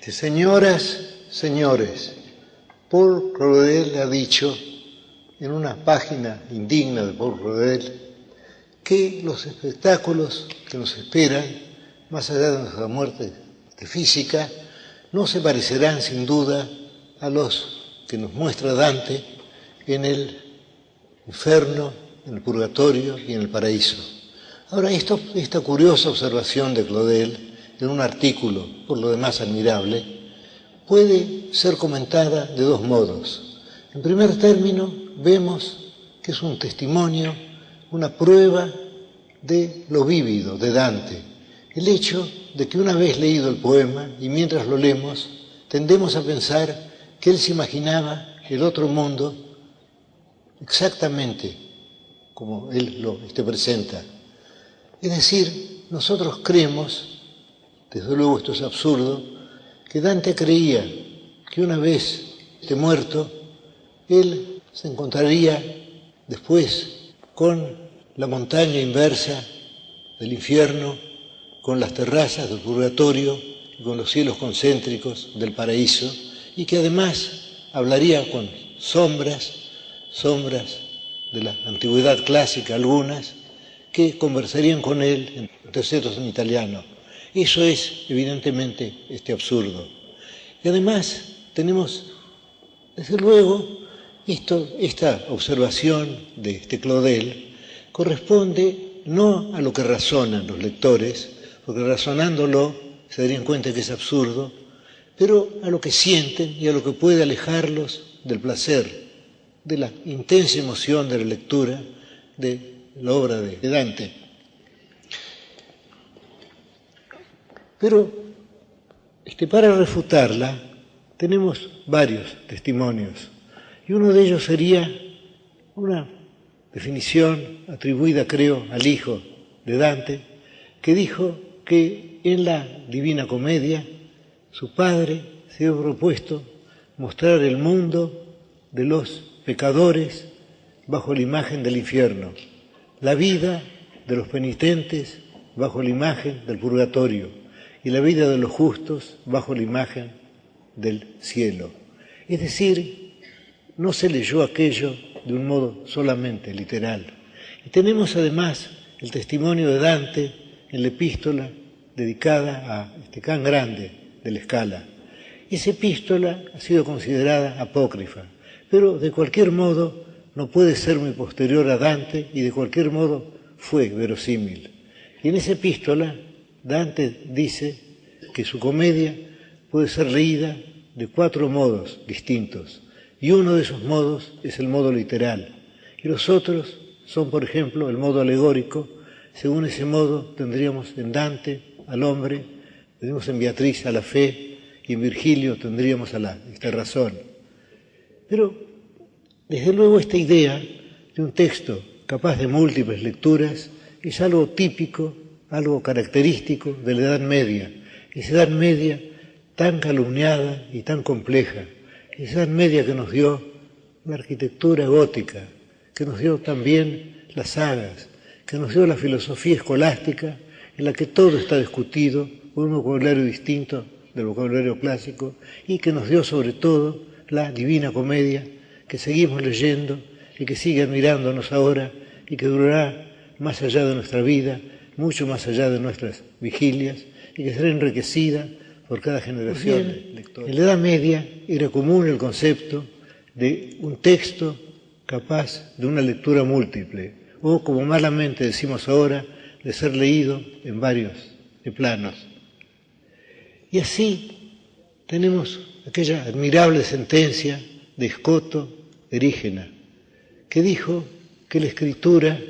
Señoras, señores, Paul Claudel ha dicho en una página indigna de Paul Claudel que los espectáculos que nos esperan, más allá de nuestra muerte física, no se parecerán sin duda a los que nos muestra Dante en el infierno, en el purgatorio y en el paraíso. Ahora, esta curiosa observación de Claudel, en un artículo, por lo demás admirable, puede ser comentada de dos modos. En primer término, vemos que es un testimonio, una prueba de lo vívido de Dante. El hecho de que una vez leído el poema y mientras lo leemos, tendemos a pensar que él se imaginaba el otro mundo exactamente como él lo presenta. Es decir, nosotros creemos, desde luego esto es absurdo, que Dante creía que una vez muerto, él se encontraría después con la montaña inversa del infierno, con las terrazas del purgatorio y con los cielos concéntricos del paraíso, y que además hablaría con sombras de la antigüedad clásica, algunas, que conversarían con él en tercetos en italiano. Eso es, evidentemente, absurdo. Y además tenemos, desde luego, esta observación de Claudel corresponde no a lo que razonan los lectores, porque razonándolo se darían cuenta que es absurdo, pero a lo que sienten y a lo que puede alejarlos del placer, de la intensa emoción de la lectura de la obra de Dante. Pero para refutarla tenemos varios testimonios, y uno de ellos sería una definición atribuida, creo, al hijo de Dante, que dijo que en la Divina Comedia su padre se había propuesto mostrar el mundo de los pecadores bajo la imagen del infierno, la vida de los penitentes bajo la imagen del purgatorio y la vida de los justos bajo la imagen del cielo. Es decir, no se leyó aquello de un modo solamente literal. Y tenemos además el testimonio de Dante en la epístola dedicada a Can Grande de la Scala. Esa epístola ha sido considerada apócrifa, pero de cualquier modo no puede ser muy posterior a Dante y de cualquier modo fue verosímil. Y en esa epístola Dante dice que su comedia puede ser leída de 4 modos distintos, y uno de esos modos es el modo literal, y los otros son, por ejemplo, el modo alegórico. Según ese modo tendríamos en Dante al hombre, tendríamos en Beatriz a la fe, y en Virgilio tendríamos a la razón. Pero, desde luego, esta idea de un texto capaz de múltiples lecturas es algo típico, algo característico de la Edad Media, esa Edad Media tan calumniada y tan compleja, esa Edad Media que nos dio la arquitectura gótica, que nos dio también las sagas, que nos dio la filosofía escolástica, en la que todo está discutido, un vocabulario distinto del vocabulario clásico, y que nos dio sobre todo la Divina Comedia, que seguimos leyendo y que sigue admirándonos ahora y que durará más allá de nuestra vida, mucho más allá de nuestras vigilias, y que será enriquecida por cada generación de lectores. En la Edad Media era común el concepto de un texto capaz de una lectura múltiple, o como malamente decimos ahora, de ser leído en varios planos. Y así tenemos aquella admirable sentencia de Escoto Erígena, que dijo que la escritura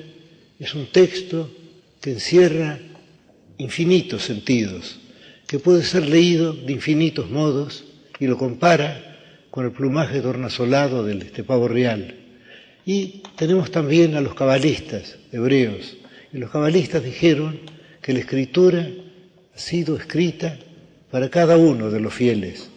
es un texto que encierra infinitos sentidos, que puede ser leído de infinitos modos, y lo compara con el plumaje tornasolado del pavo real. Y tenemos también a los cabalistas hebreos, y los cabalistas dijeron que la escritura ha sido escrita para cada uno de los fieles,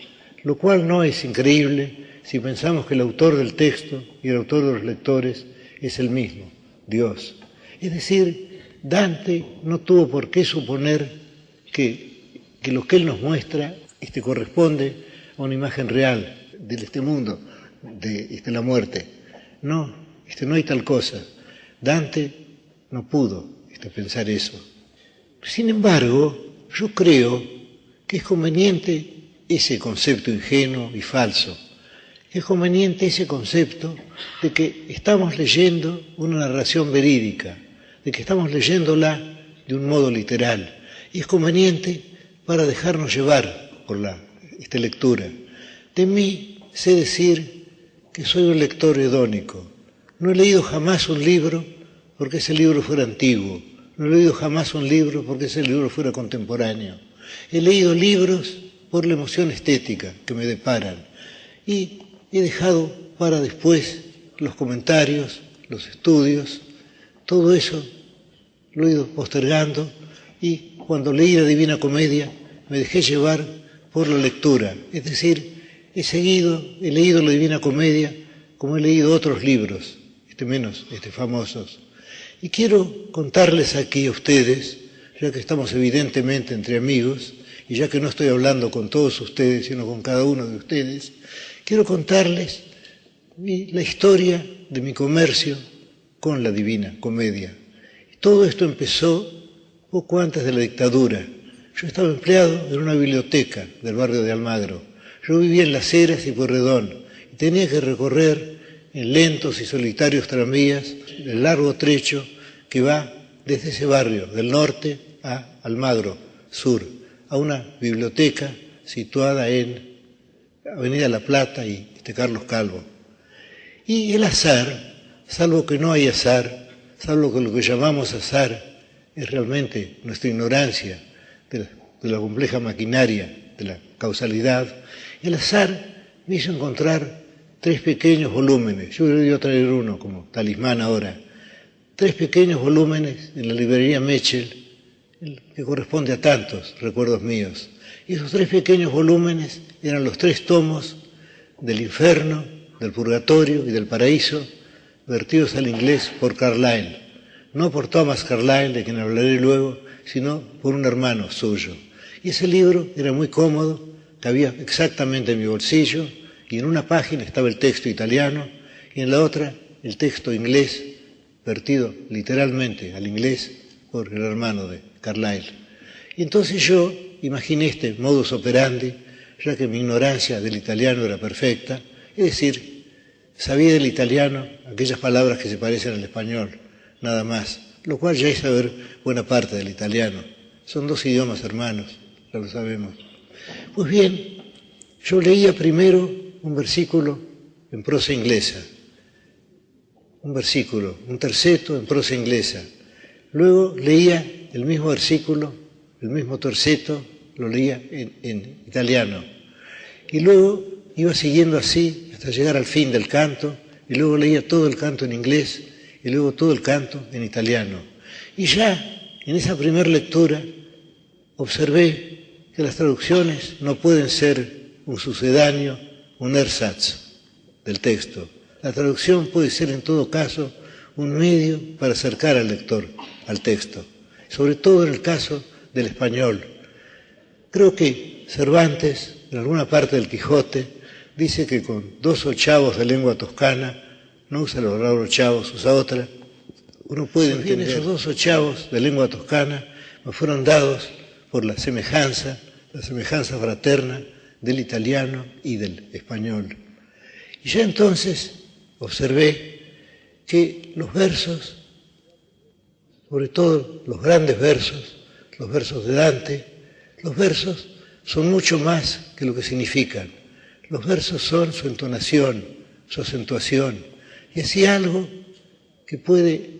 lo cual no es increíble si pensamos que el autor del texto y el autor de los lectores es el mismo, Dios. Es decir, Dante no tuvo por qué suponer que lo que él nos muestra corresponde a una imagen real de este mundo, de la muerte. No, no hay tal cosa. Dante no pudo pensar eso. Sin embargo, yo creo que es conveniente ese concepto ingenuo y falso. Es conveniente ese concepto de que estamos leyendo una narración verídica, de que estamos leyéndola de un modo literal. Y es conveniente para dejarnos llevar por esta lectura. De mí sé decir que soy un lector hedónico. No he leído jamás un libro porque ese libro fuera antiguo. No he leído jamás un libro porque ese libro fuera contemporáneo. He leído libros por la emoción estética que me deparan. Y he dejado para después los comentarios, los estudios, todo eso lo he ido postergando y cuando leí la Divina Comedia me dejé llevar por la lectura. Es decir, he leído la Divina Comedia como he leído otros libros, menos famosos. Y quiero contarles aquí a ustedes, ya que estamos evidentemente entre amigos, y ya que no estoy hablando con todos ustedes, sino con cada uno de ustedes, quiero contarles la historia de mi comercio con la Divina Comedia. Todo esto empezó poco antes de la dictadura. Yo estaba empleado en una biblioteca del barrio de Almagro. Yo vivía en Las Heras y Pueyrredón y tenía que recorrer en lentos y solitarios tranvías el largo trecho que va desde ese barrio del norte a Almagro sur, a una biblioteca situada en Avenida La Plata y Carlos Calvo. Y el azar, salvo que no hay azar, salvo que lo que llamamos azar es realmente nuestra ignorancia de la compleja maquinaria de la causalidad, el azar me hizo encontrar 3 pequeños volúmenes. Yo hubiera ido a traer uno como talismán ahora. 3 pequeños volúmenes en la librería Mechel, que corresponde a tantos recuerdos míos. Y esos 3 pequeños volúmenes eran los 3 tomos del infierno, del purgatorio y del paraíso, vertidos al inglés por Carlyle. No por Thomas Carlyle, de quien hablaré luego, sino por un hermano suyo. Y ese libro era muy cómodo, cabía exactamente en mi bolsillo, y en una página estaba el texto italiano, y en la otra el texto inglés, vertido literalmente al inglés por el hermano de Carlyle. Y entonces yo imaginé este modus operandi, ya que mi ignorancia del italiano era perfecta, es decir, sabía del italiano aquellas palabras que se parecen al español, nada más, lo cual ya es saber buena parte del italiano. Son 2 idiomas hermanos, ya lo sabemos. Pues bien, yo leía primero un versículo en prosa inglesa, un terceto en prosa inglesa. Luego leía el mismo versículo, el mismo terceto, lo leía en italiano. Y luego iba siguiendo así hasta llegar al fin del canto, y luego leía todo el canto en inglés, y luego todo el canto en italiano. Y ya en esa primera lectura observé que las traducciones no pueden ser un sucedáneo, un ersatz del texto. La traducción puede ser en todo caso un medio para acercar al lector al texto, sobre todo en el caso del español. Creo que Cervantes, en alguna parte del Quijote, dice que con 2 ochavos de lengua toscana, no usa la palabra ochavos, usa otra, uno puede entender. Esos 2 ochavos de lengua toscana me fueron dados por la semejanza fraterna del italiano y del español. Y ya entonces observé que los versos, sobre todo los grandes versos, los versos de Dante, los versos son mucho más que lo que significan. Los versos son su entonación, su acentuación, y así algo que puede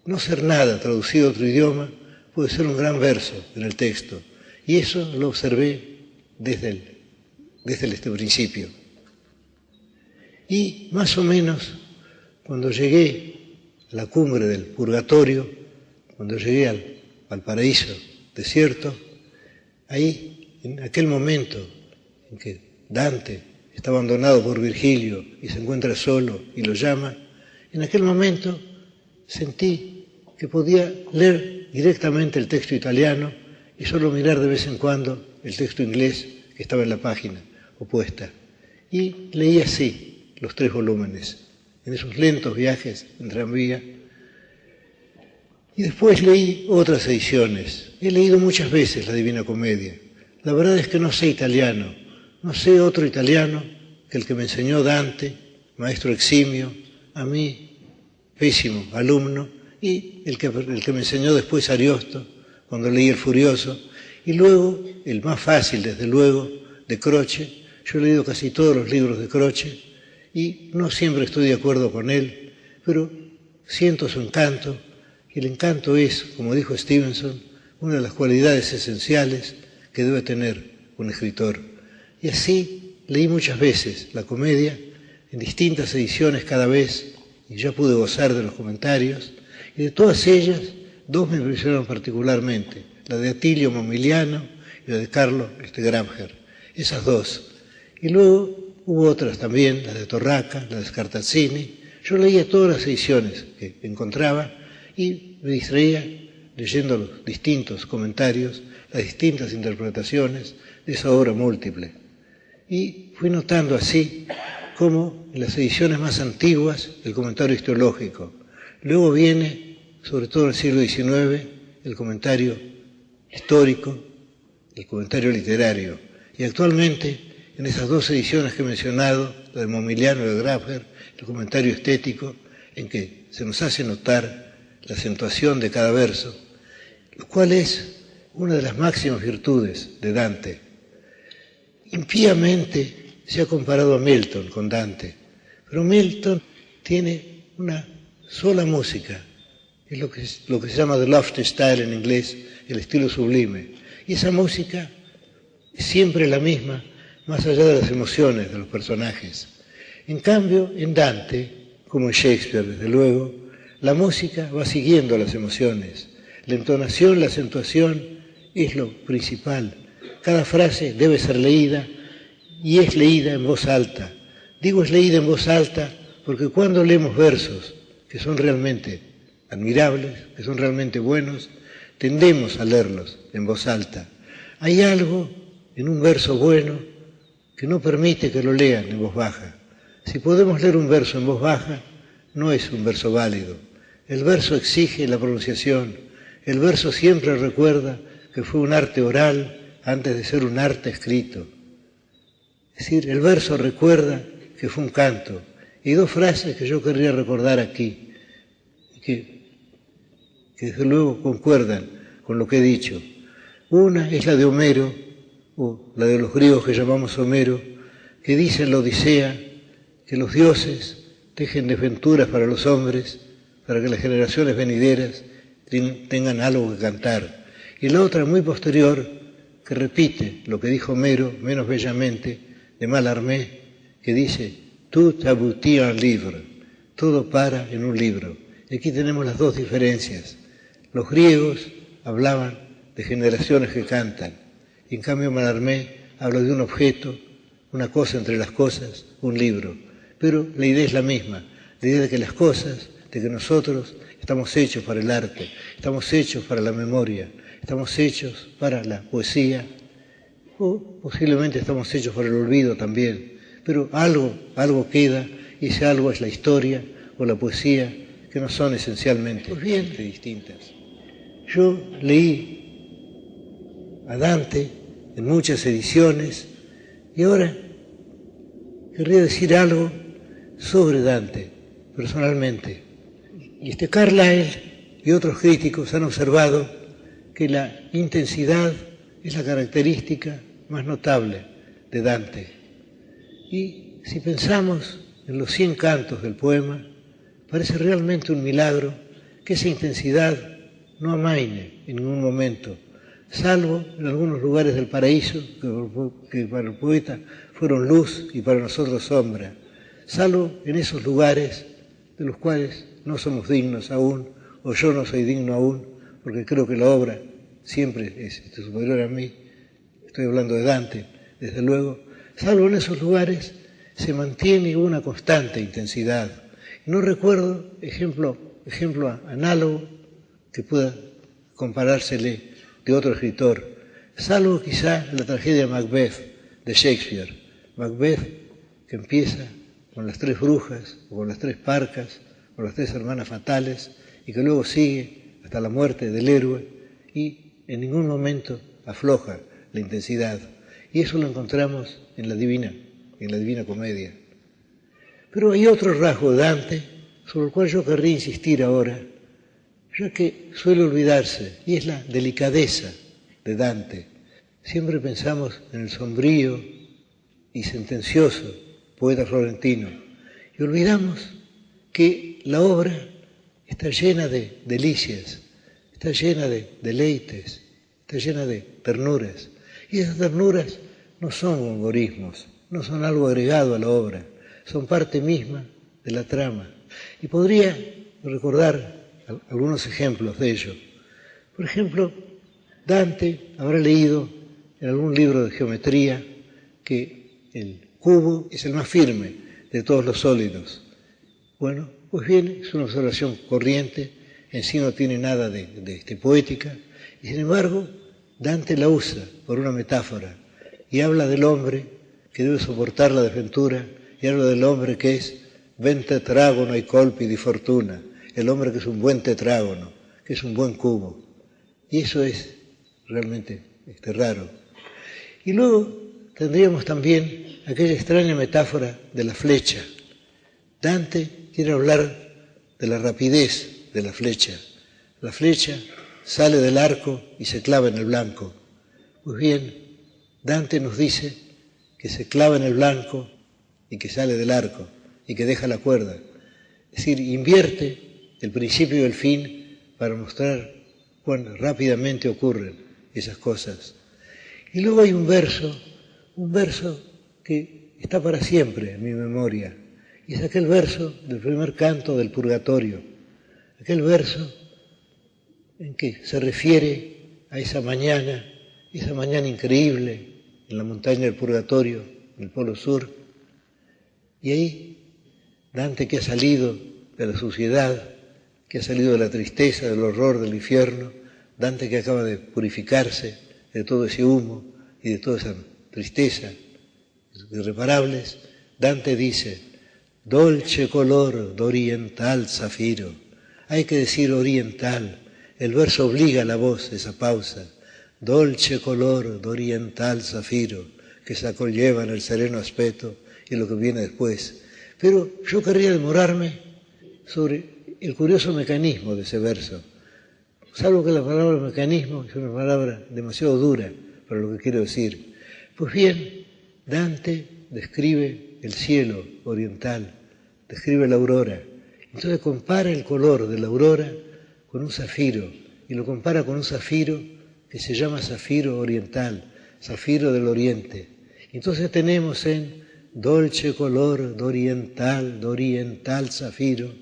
no ser nada traducido a otro idioma, puede ser un gran verso en el texto. Y eso lo observé desde este principio. Y más o menos, cuando llegué a la cumbre del purgatorio, cuando llegué al paraíso desierto, ahí, en aquel momento en que Dante está abandonado por Virgilio y se encuentra solo y lo llama, en aquel momento sentí que podía leer directamente el texto italiano y solo mirar de vez en cuando el texto inglés que estaba en la página opuesta. Y leí así los 3 volúmenes, en esos lentos viajes en tranvía. Y después leí otras ediciones. He leído muchas veces la Divina Comedia. La verdad es que no sé italiano, no sé otro italiano que el que me enseñó Dante, maestro eximio, a mí, pésimo alumno, y el que me enseñó después Ariosto, cuando leí El Furioso, y luego, el más fácil, desde luego, de Croce. Yo he leído casi todos los libros de Croce, y no siempre estoy de acuerdo con él, pero siento su encanto, y el encanto es, como dijo Stevenson, una de las cualidades esenciales que debe tener un escritor. Y así leí muchas veces la comedia, en distintas ediciones cada vez, y ya pude gozar de los comentarios, y de todas ellas, 2 me impresionaron particularmente, la de Attilio Momigliano y la de Carlo Gramsci, esas 2. Y luego hubo otras también, las de Torraca, las de Scartazzini. Yo leía todas las ediciones que encontraba y me distraía leyendo los distintos comentarios, las distintas interpretaciones de esa obra múltiple. Y fui notando así como en las ediciones más antiguas el comentario histológico. Luego viene, sobre todo en el siglo XIX, el comentario histórico, el comentario literario. Y actualmente, en esas 2 ediciones que he mencionado, la de Momigliano y de Gramsci, el comentario estético, en que se nos hace notar la acentuación de cada verso, lo cual es una de las máximas virtudes de Dante. Impíamente se ha comparado a Milton con Dante, pero Milton tiene una sola música, es lo que se llama the lofty style en inglés, el estilo sublime, y esa música es siempre la misma, más allá de las emociones de los personajes. En cambio, en Dante, como en Shakespeare, desde luego, la música va siguiendo las emociones. La entonación, la acentuación es lo principal. Cada frase debe ser leída y es leída en voz alta. Digo es leída en voz alta porque cuando leemos versos que son realmente admirables, que son realmente buenos, tendemos a leerlos en voz alta. Hay algo en un verso bueno que no permite que lo lean en voz baja. Si podemos leer un verso en voz baja, no es un verso válido. El verso exige la pronunciación. El verso siempre recuerda que fue un arte oral antes de ser un arte escrito. Es decir, el verso recuerda que fue un canto. Y 2 frases que yo querría recordar aquí, que desde luego concuerdan con lo que he dicho. Una es la de Homero, o la de los griegos que llamamos Homero, que dice en la Odisea que los dioses dejen desventuras para los hombres, para que las generaciones venideras tengan algo que cantar. Y la otra, muy posterior, que repite lo que dijo Homero, menos bellamente, de Mallarmé, que dice, tout aboutit en livre, todo para en un libro. Y aquí tenemos las 2 diferencias. Los griegos hablaban de generaciones que cantan, y en cambio Mallarmé habla de un objeto, una cosa entre las cosas, un libro. Pero la idea es la misma, la idea de que las cosas, de que nosotros estamos hechos para el arte, estamos hechos para la memoria, estamos hechos para la poesía, o posiblemente estamos hechos para el olvido también, pero algo queda, y ese algo es la historia o la poesía, que no son esencialmente distintas. Yo leí a Dante en muchas ediciones, y ahora querría decir algo sobre Dante, personalmente. Y Carlyle y otros críticos han observado que la intensidad es la característica más notable de Dante. Y si pensamos en los 100 cantos del poema, parece realmente un milagro que esa intensidad no amaine en ningún momento, salvo en algunos lugares del paraíso que para el poeta fueron luz y para nosotros sombra, salvo en esos lugares de los cuales no somos dignos aún, o yo no soy digno aún, porque creo que la obra siempre es superior a mí. Estoy hablando de Dante, desde luego. Salvo en esos lugares se mantiene una constante intensidad. No recuerdo ejemplo análogo que pueda comparársele de otro escritor, salvo quizá la tragedia de Macbeth, de Shakespeare, Macbeth, que empieza con las 3 brujas, o con las 3 parcas, o las 3 hermanas fatales, y que luego sigue hasta la muerte del héroe, y en ningún momento afloja la intensidad. Y eso lo encontramos en la Divina Comedia. Pero hay otro rasgo de Dante, sobre el cual yo querría insistir ahora, ya que suele olvidarse, y es la delicadeza de Dante. Siempre pensamos en el sombrío y sentencioso poeta florentino, y olvidamos que la obra está llena de delicias, está llena de deleites, está llena de ternuras. Y esas ternuras no son algoritmos, no son algo agregado a la obra, son parte misma de la trama. Y podría recordar algunos ejemplos de ello. Por ejemplo, Dante habrá leído en algún libro de geometría que el cubo es el más firme de todos los sólidos. Bueno, pues bien, es una observación corriente, en sí no tiene nada de poética, y sin embargo, Dante la usa por una metáfora, y habla del hombre que debe soportar la desventura, y habla del hombre que es ben tetrágono ai colpi di fortuna, el hombre que es un buen tetrágono, que es un buen cubo. Y eso es realmente raro. Y luego tendríamos también aquella extraña metáfora de la flecha. Dante quiere hablar de la rapidez de la flecha. La flecha sale del arco y se clava en el blanco. Pues bien, Dante nos dice que se clava en el blanco y que sale del arco y que deja la cuerda. Es decir, invierte el principio y el fin para mostrar cuán rápidamente ocurren esas cosas. Y luego hay un verso que está para siempre en mi memoria, y es aquel verso del primer canto del Purgatorio, aquel verso en que se refiere a esa mañana increíble en la montaña del Purgatorio, en el Polo Sur, y ahí Dante, que ha salido de la suciedad, que ha salido de la tristeza, del horror del infierno, Dante que acaba de purificarse de todo ese humo y de toda esa tristeza irreparables, Dante dice: dolce color d'oriental zafiro. Hay que decir oriental, el verso obliga a la voz esa pausa. Dolce color d'oriental zafiro, que se acolleva en el sereno aspecto y lo que viene después. Pero yo querría demorarme sobre el curioso mecanismo de ese verso, salvo que la palabra mecanismo es una palabra demasiado dura para lo que quiero decir. Pues bien, Dante describe el cielo oriental, describe la aurora. Entonces compara el color de la aurora con un zafiro, y lo compara con un zafiro que se llama zafiro oriental, zafiro del oriente. Entonces tenemos en dolce color d'oriental zafiro,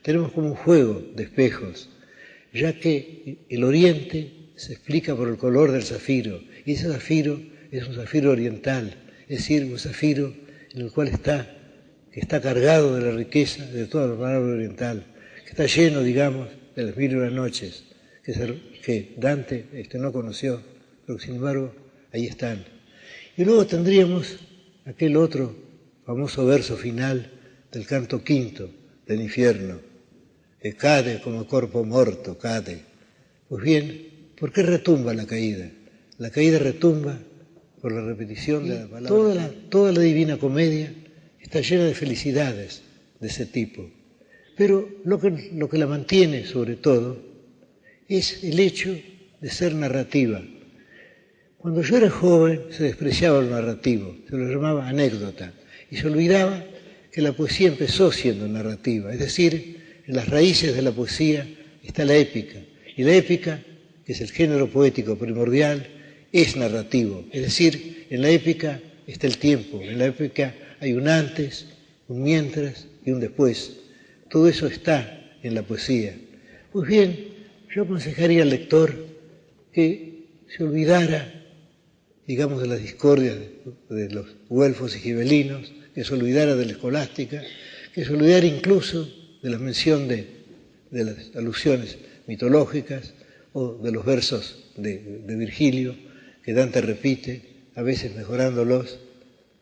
tenemos como un juego de espejos, ya que el oriente se explica por el color del zafiro, y ese zafiro es un zafiro oriental, es decir, un zafiro en el cual que está cargado de la riqueza de toda la palabra oriental, que está lleno, digamos, de las 1001 noches, que Dante no conoció, pero sin embargo ahí están. Y luego tendríamos aquel otro famoso verso final del canto quinto del infierno, que cade como corpo morto, cade. Pues bien, ¿por qué retumba la caída? La caída retumba por la repetición de la palabra. Toda la Divina Comedia está llena de felicidades de ese tipo. Pero lo que la mantiene, sobre todo, es el hecho de ser narrativa. Cuando yo era joven se despreciaba lo narrativo, se lo llamaba anécdota, y se olvidaba que la poesía empezó siendo narrativa. Es decir, en las raíces de la poesía está la épica, y la épica, que es el género poético primordial, es narrativo. Es decir, en la épica está el tiempo, en la épica hay un antes, un mientras y un después. Todo eso está en la poesía. Pues bien, yo aconsejaría al lector que se olvidara, digamos, de las discordias de los güelfos y gibelinos, que se olvidara de la escolástica, que se olvidara incluso de la mención de las alusiones mitológicas o de los versos de Virgilio, que Dante repite, a veces mejorándolos,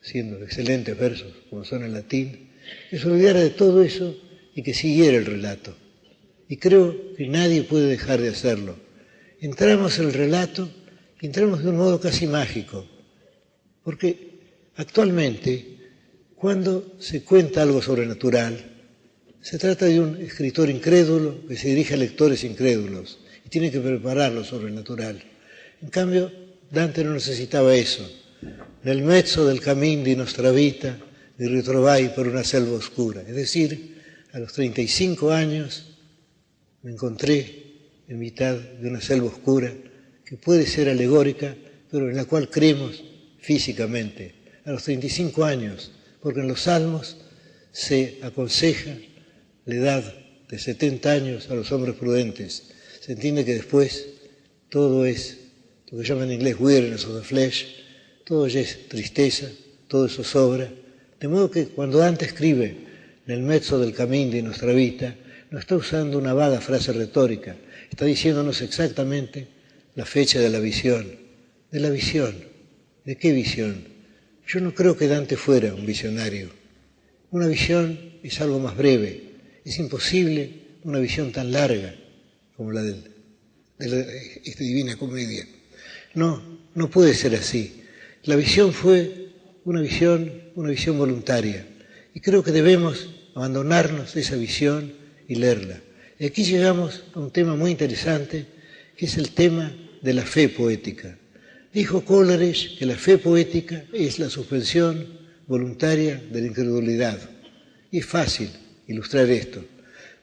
siendo excelentes versos como son en latín, que se olvidara de todo eso y que siguiera el relato. Y creo que nadie puede dejar de hacerlo. Entramos en el relato y entramos de un modo casi mágico, porque actualmente, cuando se cuenta algo sobrenatural, se trata de un escritor incrédulo que se dirige a lectores incrédulos y tiene que preparar lo sobrenatural. En cambio, Dante no necesitaba eso. Nel mezzo del cammin di nostra vita mi ritrovai per una selva oscura. Es decir, a los 35 años me encontré en mitad de una selva oscura que puede ser alegórica, pero en la cual creemos físicamente. A los 35 años, porque en los Salmos se aconseja la edad de 70 años a los hombres prudentes. Se entiende que después todo es lo que llaman en inglés weariness of the flesh, todo ya es tristeza, todo eso sobra. De modo que cuando Dante escribe nel mezzo del cammin di nostra vita, no está usando una vaga frase retórica, está diciéndonos exactamente la fecha de la visión. ¿De la visión? ¿De qué visión? Yo no creo que Dante fuera un visionario. Una visión es algo más breve. Es imposible una visión tan larga como la de esta Divina Comedia. No puede ser así. La visión fue una visión voluntaria. Y creo que debemos abandonarnos de esa visión y leerla. Y aquí llegamos a un tema muy interesante, que es el tema de la fe poética. Dijo Coleridge que la fe poética es la suspensión voluntaria de la incredulidad. Y es fácil ilustrar esto.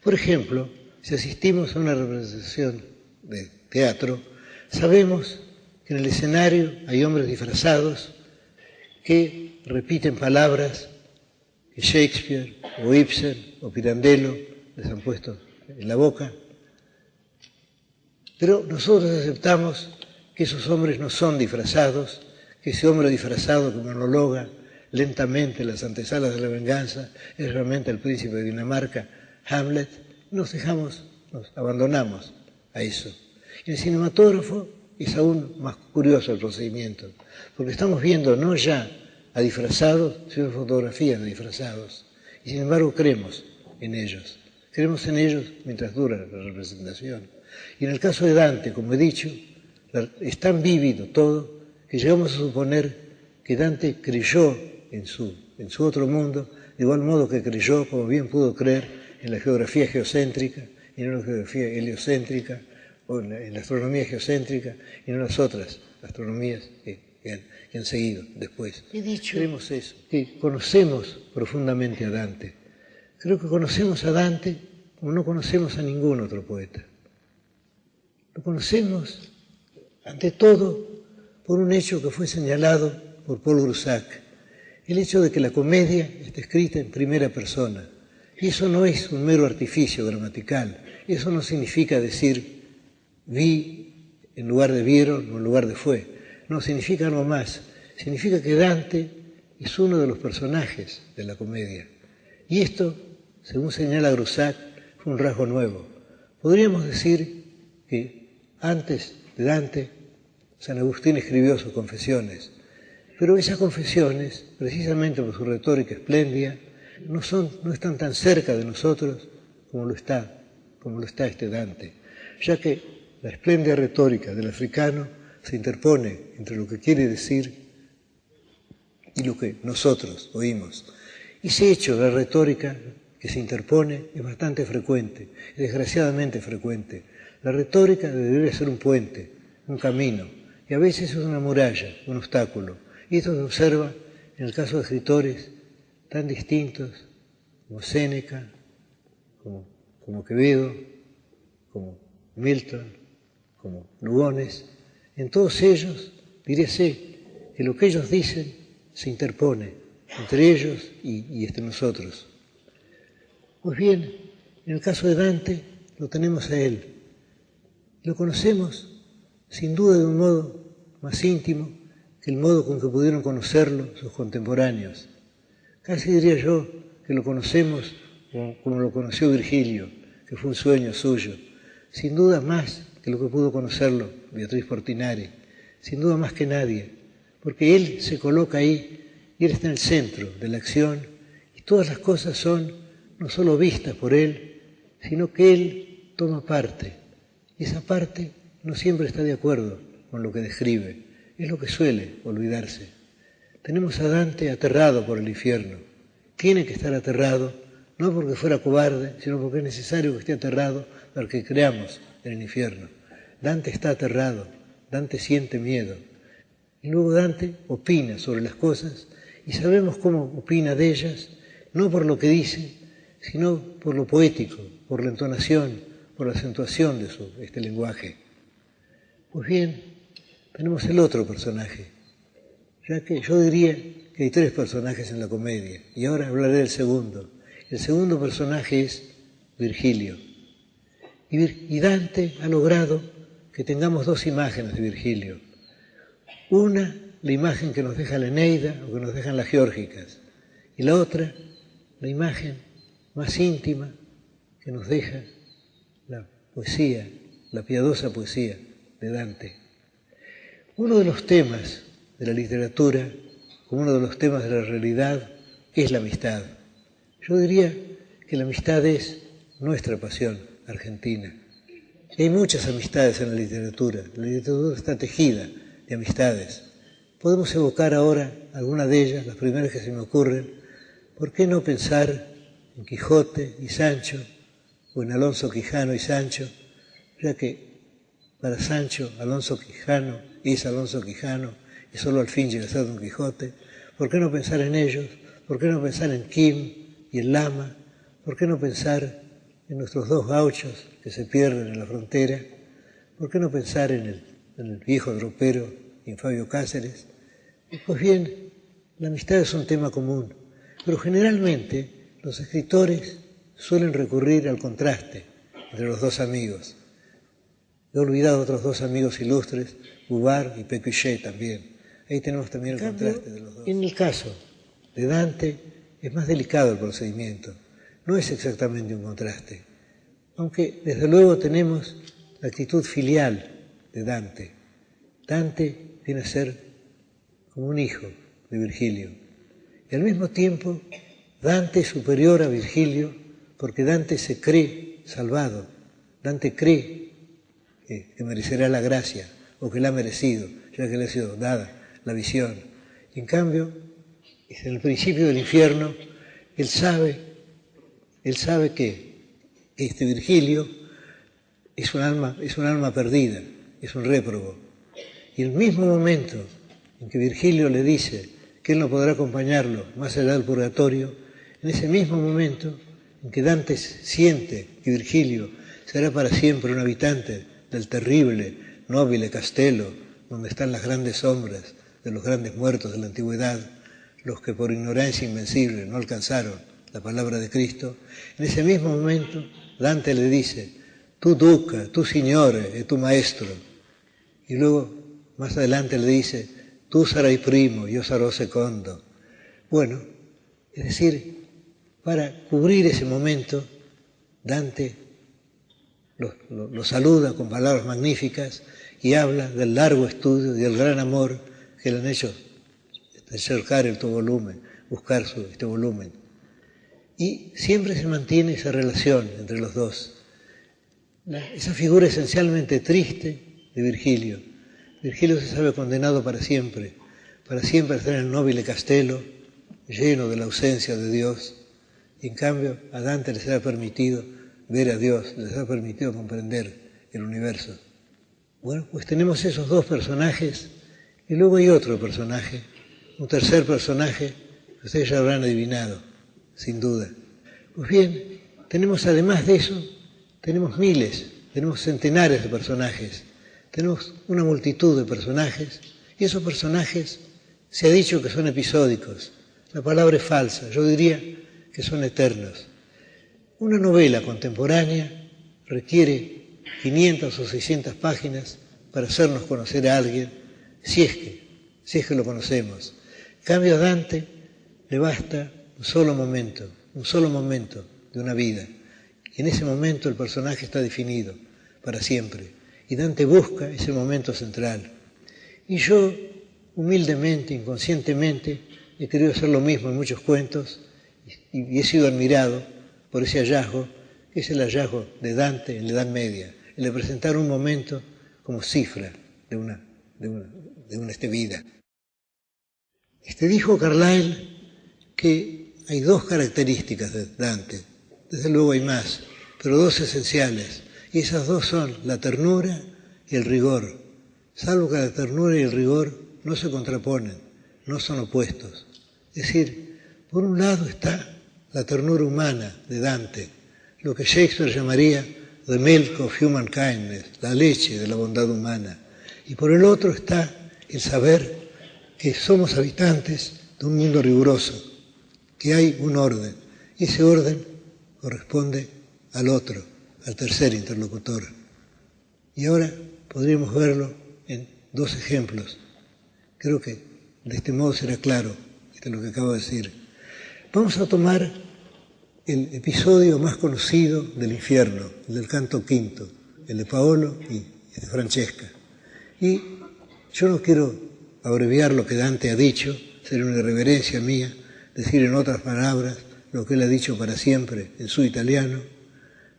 Por ejemplo, si asistimos a una representación de teatro, sabemos que en el escenario hay hombres disfrazados que repiten palabras que Shakespeare o Ibsen o Pirandello les han puesto en la boca, pero nosotros aceptamos que esos hombres no son disfrazados, que ese hombre disfrazado que monologa lentamente las antesalas de la venganza es realmente el príncipe de Dinamarca, Hamlet. Nos abandonamos a eso. En el cinematógrafo es aún más curioso el procedimiento, porque estamos viendo no ya a disfrazados, sino fotografías de disfrazados, y sin embargo creemos en ellos mientras dura la representación. Y en el caso de Dante, como he dicho, es tan vívido todo que llegamos a suponer que Dante creyó en su otro mundo, de igual modo que creyó, como bien pudo creer, en la geografía geocéntrica y no en la geografía heliocéntrica, o en la astronomía geocéntrica y no en las otras astronomías que han seguido después. He dicho, creemos eso, que conocemos profundamente a Dante. Creo que conocemos a Dante como no conocemos a ningún otro poeta. Lo conocemos, ante todo, por un hecho que fue señalado por Paul Groussac, el hecho de que la comedia está escrita en primera persona. Y eso no es un mero artificio gramatical, eso no significa decir vi en lugar de vieron o en lugar de fue. No, significa algo más. Significa que Dante es uno de los personajes de la comedia. Y esto, según señala Groussac, fue un rasgo nuevo. Podríamos decir que antes de Dante, San Agustín escribió sus confesiones. Pero esas confesiones, precisamente por su retórica espléndida, no están tan cerca de nosotros como lo está este Dante, ya que la espléndida retórica del africano se interpone entre lo que quiere decir y lo que nosotros oímos. Y ese hecho de la retórica que se interpone es bastante frecuente, es desgraciadamente frecuente. La retórica debería ser un puente, un camino, y a veces es una muralla, un obstáculo. Y esto se observa en el caso de escritores tan distintos como Séneca, como Quevedo, como Milton, como Lugones. En todos ellos, diríase que lo que ellos dicen se interpone entre ellos y entre nosotros. Pues bien, en el caso de Dante lo tenemos a él. Lo conocemos sin duda de un modo más íntimo que el modo con que pudieron conocerlo sus contemporáneos. Casi diría yo que lo conocemos como lo conoció Virgilio, que fue un sueño suyo. Sin duda más que lo que pudo conocerlo Beatriz Portinari, sin duda más que nadie, porque él se coloca ahí y Él está en el centro de la acción, y todas las cosas son no solo vistas por Él, sino que Él toma parte, y esa parte no siempre está de acuerdo con lo que describe, es lo que suele olvidarse. Tenemos a Dante aterrado por el infierno. Tiene que estar aterrado, no porque fuera cobarde, sino porque es necesario que esté aterrado para que creamos en el infierno. Dante está aterrado, Dante siente miedo. Y luego Dante opina sobre las cosas y sabemos cómo opina de ellas, no por lo que dice, sino por lo poético, por la entonación, por la acentuación de este lenguaje. Pues bien, tenemos el otro personaje, ya que yo diría que hay tres personajes en la comedia, y ahora hablaré del segundo. El segundo personaje es Virgilio. Y Dante ha logrado que tengamos dos imágenes de Virgilio. Una, la imagen que nos deja la Eneida o que nos dejan las Geórgicas, y la otra, la imagen más íntima que nos deja la poesía, la piadosa poesía de Dante. Uno de los temas de la literatura, como uno de los temas de la realidad, es la amistad. Yo diría que la amistad es nuestra pasión argentina. Y hay muchas amistades en la literatura está tejida de amistades. Podemos evocar ahora algunas de ellas, las primeras que se me ocurren. ¿Por qué no pensar en Quijote y Sancho, o en Alonso Quijano y Sancho, ya que para Sancho, Alonso Quijano es Alonso Quijano, y solo al fin llega a ser Don Quijote? ¿Por qué no pensar en ellos? ¿Por qué no pensar en Kim y en Lama? ¿Por qué no pensar en nuestros dos gauchos que se pierden en la frontera? ¿Por qué no pensar en el viejo tropero y en Fabio Cáceres? Pues bien, la amistad es un tema común, pero generalmente los escritores suelen recurrir al contraste entre los dos amigos. He olvidado otros dos amigos ilustres, Bouvard y Pécuchet también. Ahí tenemos también el contraste de los dos. En el caso de Dante es más delicado el procedimiento. No es exactamente un contraste, aunque desde luego tenemos la actitud filial de Dante. Dante viene a ser como un hijo de Virgilio. Y al mismo tiempo, Dante es superior a Virgilio porque Dante se cree salvado. Dante cree que merecerá la gracia o que la ha merecido, ya que le ha sido dada la visión. Y en cambio, en el principio del infierno, él sabe que este Virgilio es un alma perdida, es un réprobo. Y el mismo momento en que Virgilio le dice que él no podrá acompañarlo más allá del purgatorio, en ese mismo momento en que Dante siente que Virgilio será para siempre un habitante del terrible, nobile Castello, donde están las grandes sombras de los grandes muertos de la antigüedad, los que por ignorancia invencible no alcanzaron la palabra de Cristo, en ese mismo momento Dante le dice: tu duca, tu signore, tu maestro. Y luego, más adelante le dice: tu sarai primo, yo sarò secondo. Bueno, es decir, para cubrir ese momento, Dante lo saluda con palabras magníficas y habla del largo estudio y del gran amor que le han hecho acercar este volumen, buscar este volumen. Y siempre se mantiene esa relación entre los dos. Esa figura esencialmente triste de Virgilio. Virgilio se sabe condenado para siempre a estar en el nobile Castello, lleno de la ausencia de Dios. Y en cambio a Dante le será permitido ver a Dios, le será permitido comprender el universo. Bueno, pues tenemos esos dos personajes y luego hay otro personaje, un tercer personaje que ustedes ya habrán adivinado, sin duda. Pues bien, tenemos además de eso, tenemos miles, tenemos centenares de personajes, tenemos una multitud de personajes y esos personajes se ha dicho que son episódicos. La palabra es falsa, yo diría que son eternos. Una novela contemporánea requiere 500 o 600 páginas para hacernos conocer a alguien, si es que lo conocemos. En cambio a Dante le basta un solo momento de una vida. Y en ese momento el personaje está definido para siempre. Y Dante busca ese momento central. Y yo, humildemente, inconscientemente, he querido hacer lo mismo en muchos cuentos y he sido admirado por ese hallazgo, que es el hallazgo de Dante en la Edad Media, el de presentar un momento como cifra de una vida. Dijo Carlyle que hay dos características de Dante, desde luego hay más, pero dos esenciales, y esas dos son la ternura y el rigor, salvo que la ternura y el rigor no se contraponen, no son opuestos. Es decir, por un lado está la ternura humana de Dante, lo que Shakespeare llamaría the milk of human kindness, la leche de la bondad humana, y por el otro está el saber que somos habitantes de un mundo riguroso, que hay un orden, y ese orden corresponde al otro, al tercer interlocutor. Y ahora podríamos verlo en dos ejemplos. Creo que de este modo será claro lo que acabo de decir. Vamos a tomar el episodio más conocido del infierno, el del canto quinto, el de Paolo y de Francesca. Y yo no quiero abreviar lo que Dante ha dicho, sería una irreverencia mía decir en otras palabras lo que él ha dicho para siempre en su italiano,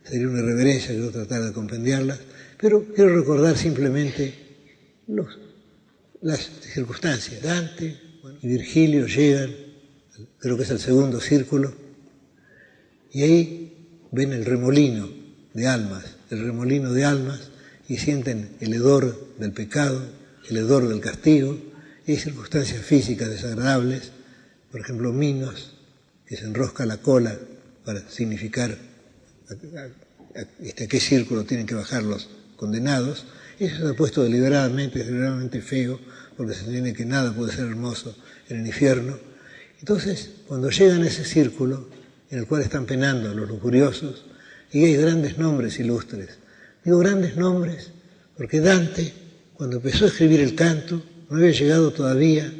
sería una irreverencia que yo tratar de compendiarlas, pero quiero recordar simplemente las circunstancias. Dante y Virgilio llegan, creo que es el segundo círculo, y ahí ven el remolino de almas, y sienten el hedor del pecado, el hedor del castigo, y hay circunstancias físicas desagradables, por ejemplo, Minos, que se enrosca la cola para significar a qué círculo tienen que bajar los condenados. Eso se ha puesto deliberadamente feo, porque se entiende que nada puede ser hermoso en el infierno. Entonces, cuando llegan a ese círculo, en el cual están penando los lujuriosos, y hay grandes nombres ilustres. Digo grandes nombres porque Dante, cuando empezó a escribir el canto, no había llegado todavía,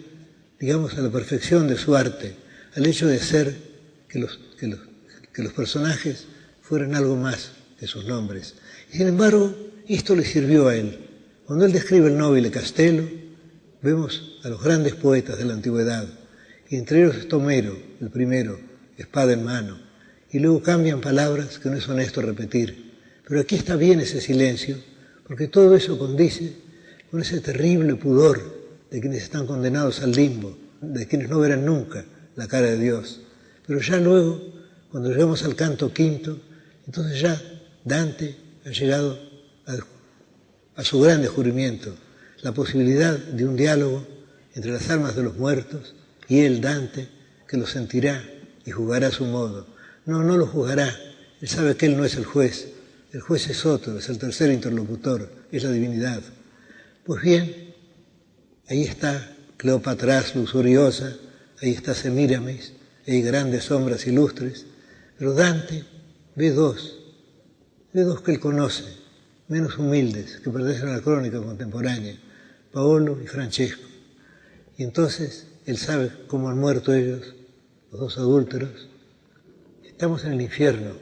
digamos, a la perfección de su arte, al hecho de hacer que los personajes fueran algo más que sus nombres. Y sin embargo, esto le sirvió a él. Cuando él describe el Nobile Castello, vemos a los grandes poetas de la antigüedad, y entre ellos está Homero, el primero, espada en mano, y luego cambian palabras que no es honesto repetir. Pero aquí está bien ese silencio, porque todo eso condice con ese terrible pudor de quienes están condenados al limbo, de quienes no verán nunca la cara de Dios. Pero ya luego, cuando llegamos al canto quinto, entonces ya Dante ha llegado a su gran descubrimiento, la posibilidad de un diálogo entre las almas de los muertos y él, Dante, que lo sentirá y juzgará a su modo. No lo juzgará, él sabe que él no es el juez es otro, es el tercer interlocutor, es la divinidad. Pues bien, ahí está Cleopatra luxuriosa, ahí está Semíramis, hay grandes sombras ilustres, pero Dante ve dos que él conoce, menos humildes, que pertenecen a la crónica contemporánea, Paolo y Francesco. Y entonces él sabe cómo han muerto ellos, los dos adúlteros. Estamos en el infierno,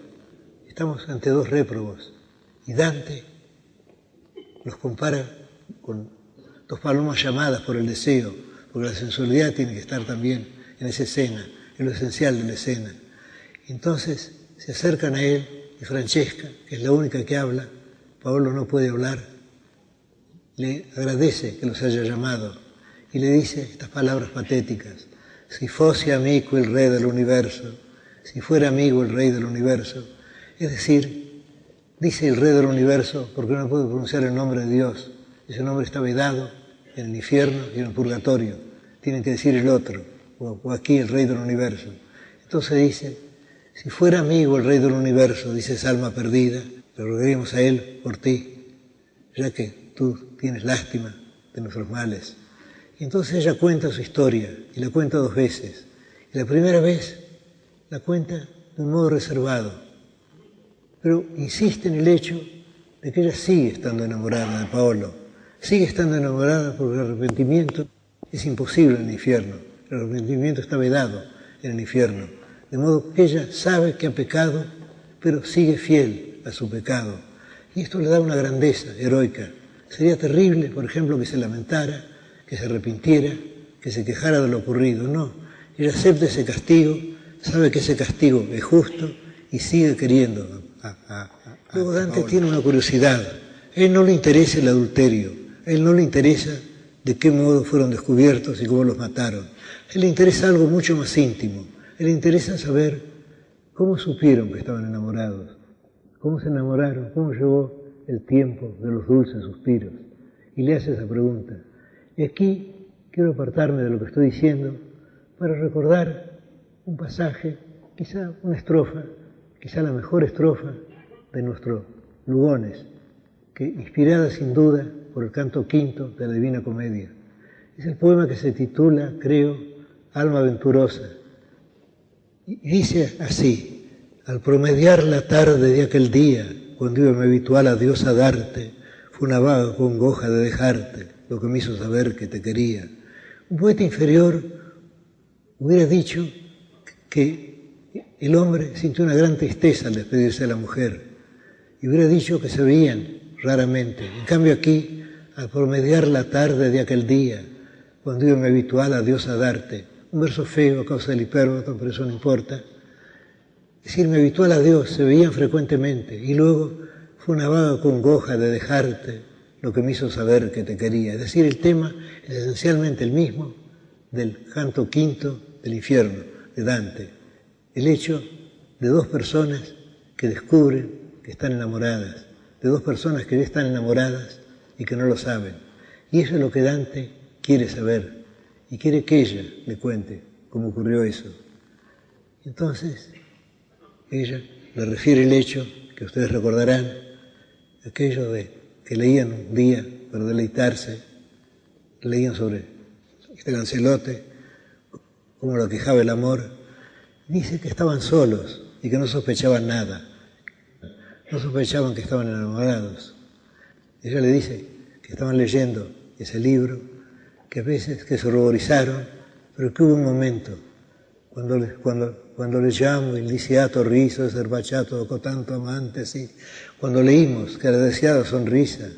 estamos ante dos réprobos, y Dante los compara con dos palomas llamadas por el deseo, porque la sensualidad tiene que estar también en esa escena, en lo esencial de la escena. Entonces se acercan a él, y Francesca, que es la única que habla, Paolo no puede hablar, le agradece que los haya llamado y le dice estas palabras patéticas: si fosse amico el rey del universo, si fuera amigo el rey del universo. Es decir, dice el rey del universo porque no puede pronunciar el nombre de Dios, ese nombre está vedado en el infierno y en el purgatorio, tienen que decir el otro, o aquí el rey del universo. Entonces dice: si fuera amigo el rey del universo, dice esa alma perdida, le rogaríamos a él por ti, ya que tú tienes lástima de nuestros males. Y entonces ella cuenta su historia, y la cuenta dos veces. Y la primera vez la cuenta de un modo reservado, pero insiste en el hecho de que ella sigue estando enamorada de Paolo, sigue estando enamorada porque el arrepentimiento es imposible en el infierno, el arrepentimiento está vedado en el infierno, de modo que ella sabe que ha pecado, pero sigue fiel a su pecado. Y esto le da una grandeza heroica. Sería terrible, por ejemplo, que se lamentara, que se arrepintiera, que se quejara de lo ocurrido. No, Ella acepta ese castigo, sabe que ese castigo es justo y sigue queriendo. Luego Dante tiene una curiosidad. A él no le interesa el adulterio, a él no le interesa de qué modo fueron descubiertos y cómo los mataron. A él le interesa algo mucho más íntimo. A él le interesa saber cómo supieron que estaban enamorados, cómo se enamoraron, cómo llegó el tiempo de los dulces suspiros. Y le hace esa pregunta. Y aquí quiero apartarme de lo que estoy diciendo para recordar un pasaje, quizá una estrofa, quizá la mejor estrofa de nuestro Lugones, que inspirada sin duda por el canto quinto de la Divina Comedia. Es el poema que se titula, creo, Alma Venturosa. Y dice así: al promediar la tarde de aquel día, cuando iba mi habitual adiós a darte, fue una vaga congoja de dejarte, lo que me hizo saber que te quería. Un poeta inferior hubiera dicho que el hombre sintió una gran tristeza al despedirse de la mujer y hubiera dicho que se veían raramente. En cambio aquí, al promediar la tarde de aquel día, cuando iba mi habitual adiós a darte, un verso feo a causa del hipérbolo, pero eso no importa. Es decir, mi habitual adiós se veían frecuentemente y luego fue una vaga congoja de dejarte, lo que me hizo saber que te quería. Es decir, el tema es esencialmente el mismo del canto quinto del infierno de Dante. El hecho de dos personas que descubren que están enamoradas, de dos personas que ya están enamoradas y que no lo saben. Y eso es lo que Dante quiere saber y quiere que ella le cuente cómo ocurrió eso. Entonces, ella le refiere el hecho que ustedes recordarán, aquello de que leían un día para deleitarse, leían sobre este Lancelote, cómo lo quejaba el amor. Dice que estaban solos y que no sospechaban nada. No sospechaban que estaban enamorados. Ella le dice que estaban leyendo ese libro, que a veces que se ruborizaron, pero que hubo un momento cuando le llamo il lisiato riso de ser baciato con tanto amante, sí, cuando leímos que la deseada sonrisa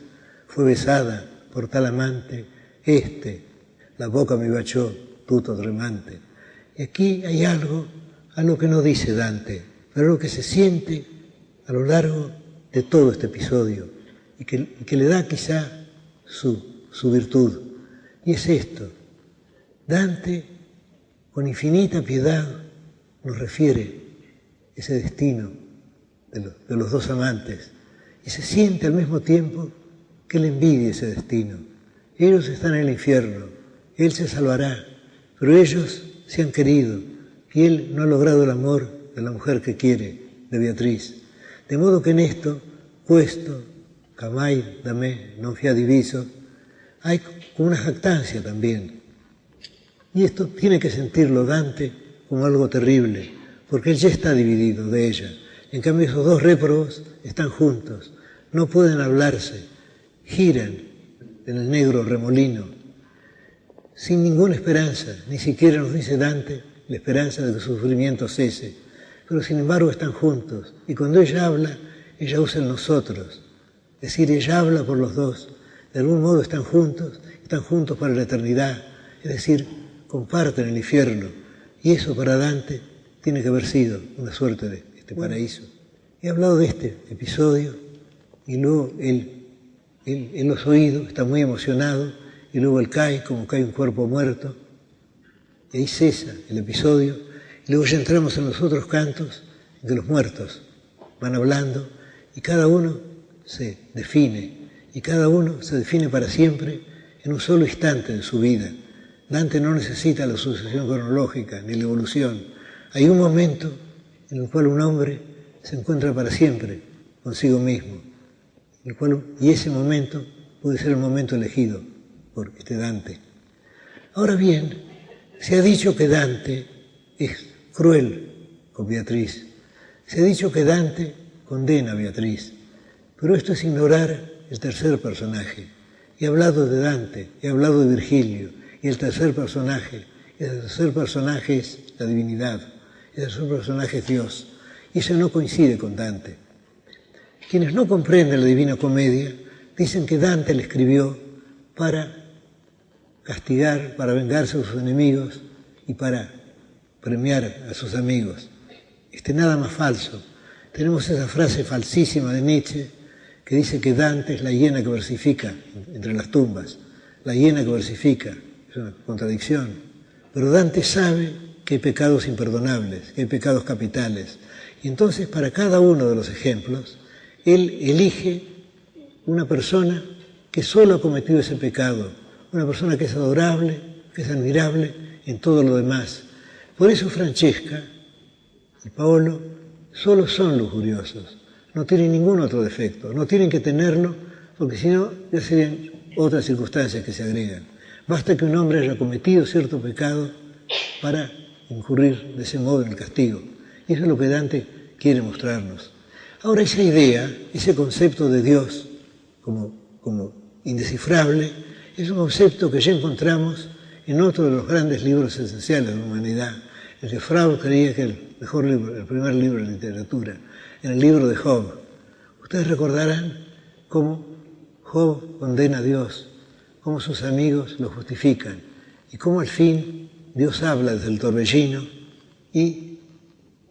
fue besada por tal amante, la boca me baciò tutto tremante. Y aquí hay algo que no dice Dante, pero algo que se siente a lo largo de todo este episodio y que le da quizá su virtud. Y es esto: Dante, con infinita piedad, nos refiere ese destino de los dos amantes y se siente al mismo tiempo que él envidia ese destino. Ellos están en el infierno, él se salvará, pero ellos se han querido y él no ha logrado el amor de la mujer que quiere, de Beatriz. De modo que en esto, questo, camai da me non fia diviso, hay una jactancia también. Y esto tiene que sentirlo Dante como algo terrible, porque él ya está dividido de ella. En cambio, esos dos réprobos están juntos, no pueden hablarse, giran en el negro remolino, sin ninguna esperanza, ni siquiera nos dice Dante la esperanza de que su sufrimiento cese, pero sin embargo están juntos, y cuando ella habla, ella usa el nosotros, es decir, ella habla por los dos, de algún modo están juntos para la eternidad, es decir, comparten el infierno, y eso para Dante tiene que haber sido una suerte de este paraíso. He hablado de este episodio, y luego él los ha oído, está muy emocionado, y luego él cae como cae un cuerpo muerto, y ahí cesa el episodio, y luego ya entramos en los otros cantos en que los muertos van hablando, y cada uno se define, y cada uno se define para siempre en un solo instante de su vida. Dante no necesita la sucesión cronológica ni la evolución. Hay un momento en el cual un hombre se encuentra para siempre consigo mismo, y ese momento puede ser el momento elegido por este Dante. Ahora bien, se ha dicho que Dante es cruel con Beatriz, se ha dicho que Dante condena a Beatriz, pero esto es ignorar el tercer personaje. He hablado de Dante, he hablado de Virgilio, y el tercer personaje es la divinidad, el tercer personaje es Dios, y eso no coincide con Dante. Quienes no comprenden la Divina Comedia dicen que Dante la escribió para castigar, para vengarse de sus enemigos y para premiar a sus amigos. Nada más falso. Tenemos esa frase falsísima de Nietzsche que dice que Dante es la hiena que versifica entre las tumbas. La hiena que versifica, es una contradicción. Pero Dante sabe que hay pecados imperdonables, que hay pecados capitales. Y entonces, para cada uno de los ejemplos, él elige una persona que solo ha cometido ese pecado, una persona que es adorable, que es admirable en todo lo demás. Por eso Francesca y Paolo solo son lujuriosos, no tienen ningún otro defecto, no tienen que tenerlo, porque si no ya serían otras circunstancias que se agregan. Basta que un hombre haya cometido cierto pecado para incurrir de ese modo en el castigo. Y eso es lo que Dante quiere mostrarnos. Ahora, esa idea, ese concepto de Dios como indescifrable, es un concepto que ya encontramos en otro de los grandes libros esenciales de la humanidad, el que Freud creía que el mejor libro, el primer libro de la literatura, en el libro de Job. Ustedes recordarán cómo Job condena a Dios, cómo sus amigos lo justifican y cómo al fin Dios habla desde el torbellino y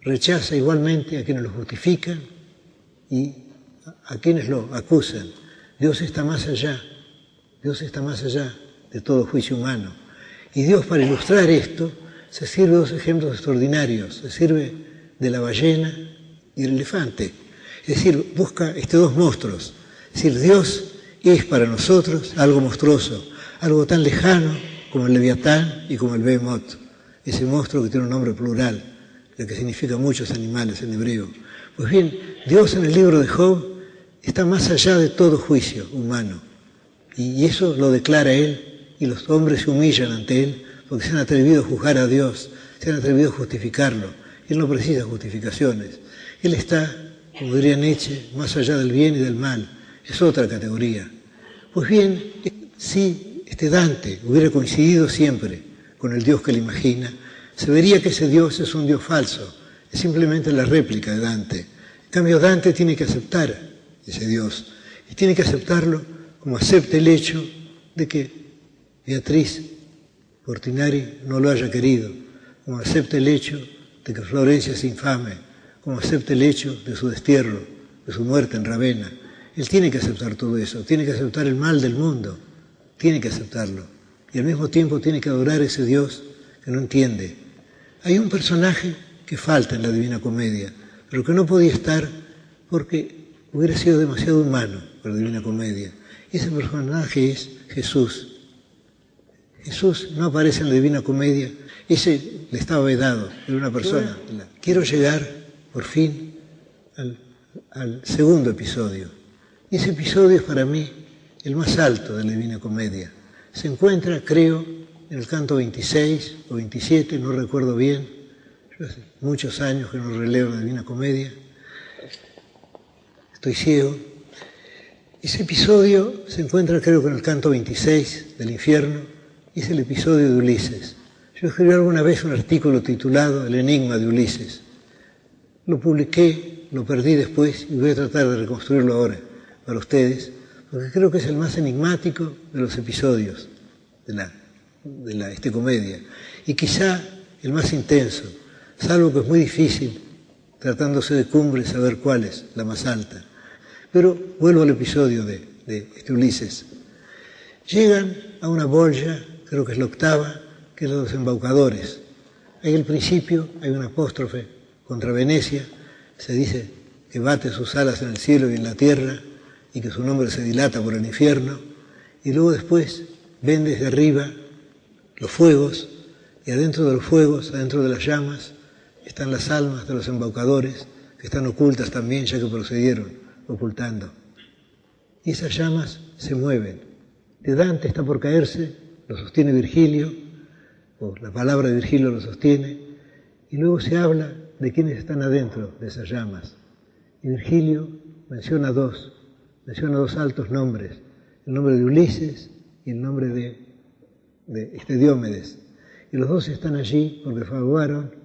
rechaza igualmente a quienes lo justifican y a quienes lo acusan. Dios está más allá de todo juicio humano. Y Dios, para ilustrar esto, se sirve de dos ejemplos extraordinarios. Se sirve de la ballena y del elefante. Es decir, busca dos monstruos. Es decir, Dios es para nosotros algo monstruoso, algo tan lejano como el Leviatán y como el Behemoth, ese monstruo que tiene un nombre plural, el que significa muchos animales en hebreo. Pues bien, Dios en el libro de Job está más allá de todo juicio humano. Y eso lo declara Él, y los hombres se humillan ante Él porque se han atrevido a juzgar a Dios, se han atrevido a justificarlo. Él no precisa justificaciones. Él está, como diría Nietzsche, más allá del bien y del mal. Es otra categoría. Pues bien, si Dante hubiera coincidido siempre con el Dios que le imagina, se vería que ese Dios es un Dios falso, es simplemente la réplica de Dante. En cambio, Dante tiene que aceptar ese Dios, y tiene que aceptarlo como acepta el hecho de que Beatriz Portinari no lo haya querido, como acepta el hecho de que Florencia es infame, como acepta el hecho de su destierro, de su muerte en Ravenna. Él tiene que aceptar todo eso, tiene que aceptar el mal del mundo, tiene que aceptarlo. Y al mismo tiempo tiene que adorar a ese Dios que no entiende. Hay un personaje que falta en la Divina Comedia, pero que no podía estar porque hubiera sido demasiado humano para la Divina Comedia. Y ese personaje es Jesús. Jesús no aparece en la Divina Comedia, ese le estaba vedado, era una persona. Quiero llegar, por fin, al segundo episodio. Y ese episodio es para mí el más alto de la Divina Comedia. Se encuentra, creo, en el canto 26 o 27, no recuerdo bien. Yo hace muchos años que no releo la Divina Comedia. Estoy ciego. Ese episodio se encuentra, creo que en el canto 26 del infierno, y es el episodio de Ulises. Yo escribí alguna vez un artículo titulado El enigma de Ulises. Lo publiqué, lo perdí después y voy a tratar de reconstruirlo ahora para ustedes, porque creo que es el más enigmático de los episodios de la comedia, y quizá el más intenso, salvo que es muy difícil, tratándose de cumbre, saber cuál es la más alta. Pero vuelvo al episodio de Ulises. Llegan a una bolla, creo que es la octava, que es la de los embaucadores. Ahí al principio hay una apóstrofe contra Venecia, se dice que bate sus alas en el cielo y en la tierra, y que su nombre se dilata por el infierno, y luego después ven desde arriba los fuegos, y adentro de los fuegos, adentro de las llamas, están las almas de los embaucadores, que están ocultas también, ya que procedieron ocultando. Y esas llamas se mueven. De Dante está por caerse, lo sostiene Virgilio, o la palabra de Virgilio lo sostiene, y luego se habla de quienes están adentro de esas llamas. Y Virgilio menciona dos altos nombres, el nombre de Ulises y el nombre de Diomedes. Y los dos están allí porque fraguaron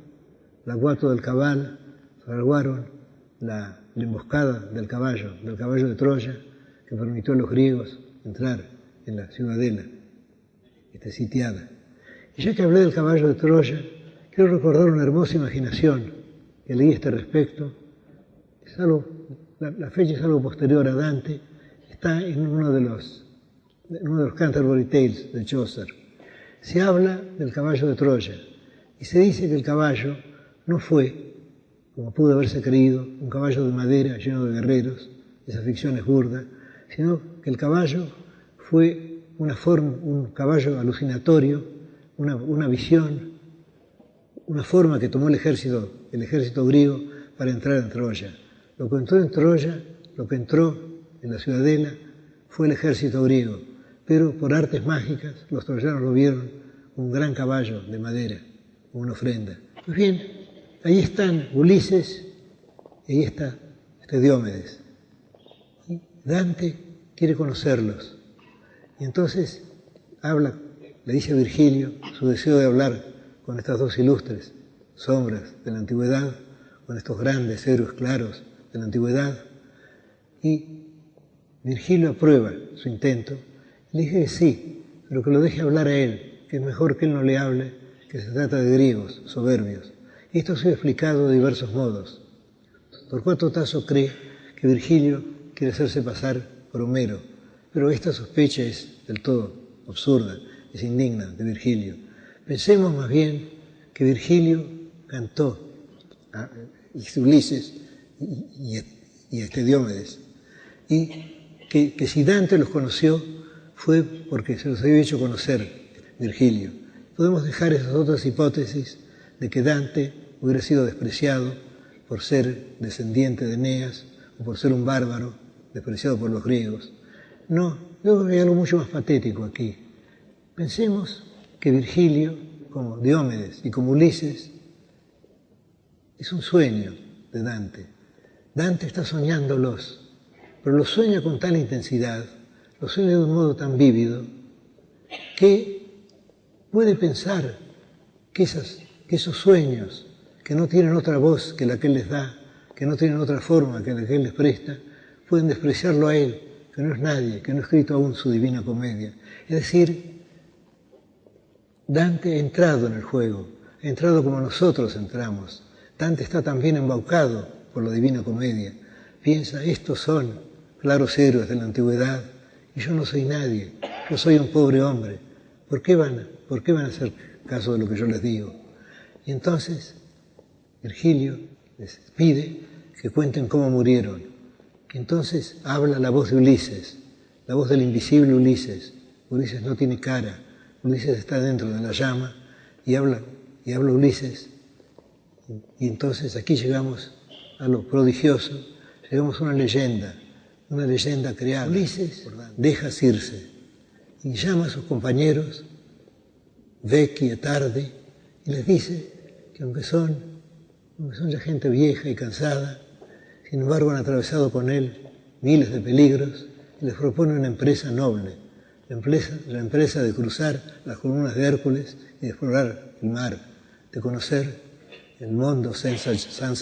l'aguato del cabal, fraguaron la emboscada del caballo de Troya, que permitió a los griegos entrar en la ciudadela sitiada. Y ya que hablé del caballo de Troya, Quiero recordar una hermosa imaginación que leí a este respecto. Es algo, la fecha es algo posterior a Dante, está en uno de los Canterbury Tales de Chaucer. Se habla del caballo de Troya y se dice que el caballo no fue, como pudo haberse creído, un caballo de madera lleno de guerreros, esa ficción es burda, sino que el caballo fue un caballo alucinatorio, una visión, una forma que tomó el ejército griego para entrar en Troya. Lo que entró en Troya, lo que entró en la ciudadela, fue el ejército griego, pero por artes mágicas los troyanos lo vieron como un gran caballo de madera, como una ofrenda. Pues bien, ahí están Ulises y ahí está Diomedes. Y Dante quiere conocerlos. Y entonces le dice a Virgilio su deseo de hablar con estas dos ilustres sombras de la antigüedad, con estos grandes héroes claros de la antigüedad. Y Virgilio aprueba su intento. Le dije que sí, pero que lo deje hablar a él, que es mejor que él no le hable, que se trata de griegos soberbios. Y esto se ha explicado de diversos modos. Torcuato Tasso cree que Virgilio quiere hacerse pasar por Homero, pero esta sospecha es del todo absurda, es indigna de Virgilio. Pensemos más bien que Virgilio cantó a Ulises y a Diomedes, y que si Dante los conoció fue porque se los había hecho conocer Virgilio. Podemos dejar esas otras hipótesis de que Dante hubiera sido despreciado por ser descendiente de Eneas o por ser un bárbaro despreciado por los griegos. No, yo creo que hay algo mucho más patético aquí. Pensemos que Virgilio, como Diomedes y como Ulises, es un sueño de Dante. Dante está soñándolos, pero los sueña con tal intensidad, los sueña de un modo tan vívido, que puede pensar que esos sueños, que no tienen otra voz que la que él les da, que no tienen otra forma que la que él les presta, pueden despreciarlo a él, que no es nadie, que no ha escrito aún su Divina Comedia. Es decir, Dante ha entrado en el juego, ha entrado como nosotros entramos. Dante está también embaucado por la Divina Comedia. Piensa, estos son claros héroes de la antigüedad y yo no soy nadie, yo soy un pobre hombre. ¿Por qué van a hacer caso de lo que yo les digo? Y entonces Virgilio les pide que cuenten cómo murieron. Y entonces habla la voz de Ulises, la voz del invisible Ulises. Ulises no tiene cara, Ulises está dentro de la llama y habla Ulises. Y entonces aquí llegamos a lo prodigioso, llegamos a una leyenda creada. Ulises deja Circe y llama a sus compañeros, Vecchi e Tardi, y les dice que aunque son ya gente vieja y cansada, sin embargo han atravesado con él miles de peligros y les propone una empresa noble, la empresa de cruzar las columnas de Hércules y de explorar el mar, de conocer el mundo senza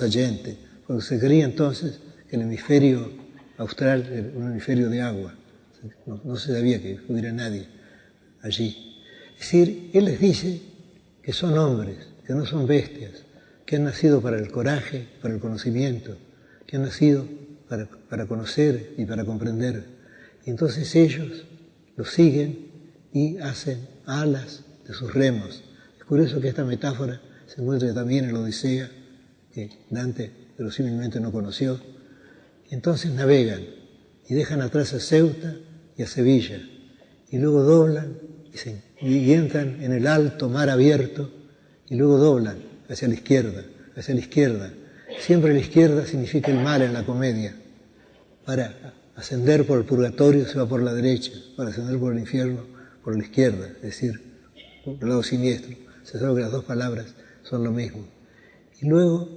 gente, porque se creía entonces que el hemisferio austral era un hemisferio de agua, no se sabía que hubiera nadie allí. Es decir, él les dice que son hombres, que no son bestias, que han nacido para el coraje, para el conocimiento, que han nacido para conocer y para comprender. Y entonces ellos los siguen y hacen alas de sus remos. Es curioso que esta metáfora se encuentra también en la Odisea, que Dante verosímilmente no conoció. Entonces navegan y dejan atrás a Ceuta y a Sevilla, y luego doblan y entran en el alto mar abierto, y luego doblan hacia la izquierda. Siempre la izquierda significa el mal en la comedia. Para ascender por el purgatorio se va por la derecha, para ascender por el infierno por la izquierda, es decir, por el lado siniestro. Se sabe que las dos palabras son lo mismo. Y luego